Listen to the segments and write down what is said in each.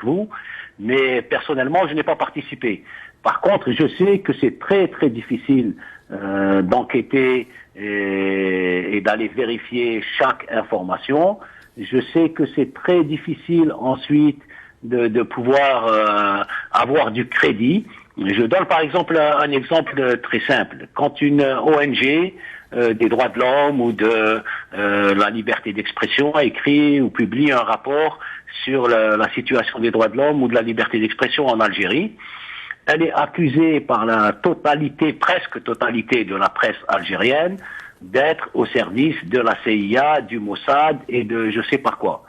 vous, mais personnellement, je n'ai pas participé. Par contre, je sais que c'est très très difficile d'enquêter et d'aller vérifier chaque information. Je sais que c'est très difficile ensuite de pouvoir avoir du crédit. Je donne par exemple un exemple très simple. Quand une ONG des droits de l'homme ou de la liberté d'expression a écrit ou publie un rapport sur la situation des droits de l'homme ou de la liberté d'expression en Algérie, elle est accusée par la totalité, presque totalité de la presse algérienne d'être au service de la CIA, du Mossad et de je sais pas quoi.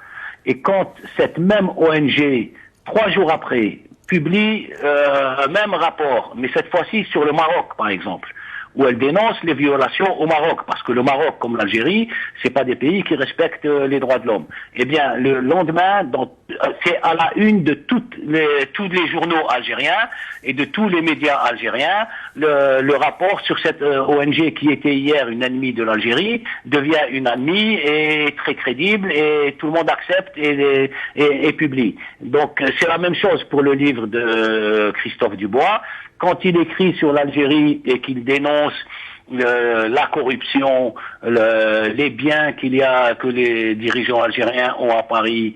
Et quand cette même ONG, 3 jours après, publie un même rapport, mais cette fois-ci sur le Maroc, par exemple, où elle dénonce les violations au Maroc, parce que le Maroc, comme l'Algérie, c'est pas des pays qui respectent les droits de l'homme. Eh bien, le lendemain, c'est à la une de tous les journaux algériens et de tous les médias algériens, le rapport sur cette ONG qui était hier une ennemie de l'Algérie devient une amie et très crédible et tout le monde accepte et publie. Donc, c'est la même chose pour le livre de Christophe Dubois. Quand il écrit sur l'Algérie et qu'il dénonce la corruption, les biens que les dirigeants algériens ont à Paris,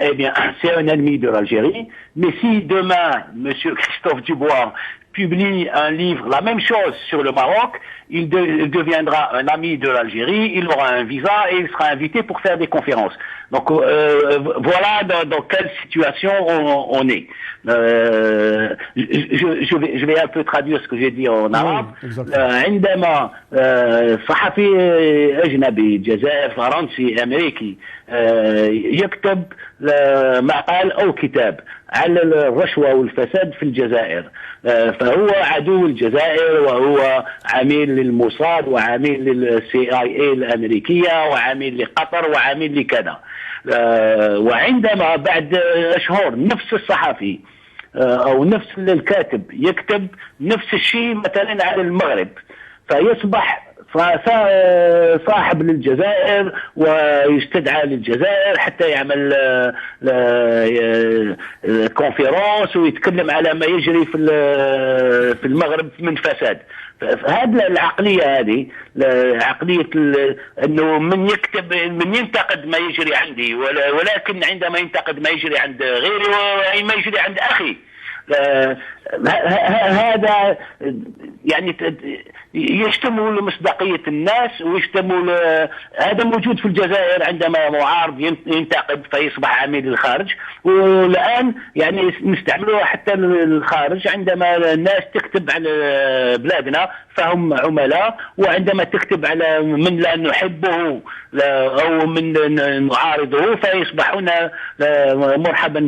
eh bien, c'est un ennemi de l'Algérie. Mais si demain, Monsieur Christophe Dubois publie un livre, la même chose sur le Maroc, il deviendra un ami de l'Algérie, il aura un visa et il sera invité pour faire des conférences. Donc voilà dans quelle situation on est. Je vais un peu traduire ce que j'ai dit en arabe. عندما صحفي أجنبي جزائري فرنسي أمريكي يكتب مقال أو كتاب على الرشوة والفساد في الجزائر، فهو عدو الجزائر وهو عميل للموساد وعميل للCIA الأمريكية وعميل لقطر وعميل لكذا. وعندما بعد أشهر نفس الصحفي أو نفس الكاتب يكتب نفس الشيء مثلا على المغرب، فيصبح صاحب للجزائر ويستدعى للجزائر حتى يعمل كونفيرونس ويتكلم على ما يجري في المغرب من فساد. هذه العقلية هذه عقلية انه من ينتقد ما يجري عندي، ولكن عندما ينتقد ما يجري عند غيري وما يجري عند اخي، هذا يعني يشتمل مصداقية الناس ويشتمل هذا موجود في الجزائر عندما معارض ينتقد فيصبح عميل للخارج، والآن يعني نستعملوها حتى للخارج عندما الناس تكتب على بلادنا فهم عملاء، وعندما تكتب على من لا نحبه أو من نعارضه فيصبحون مرحبا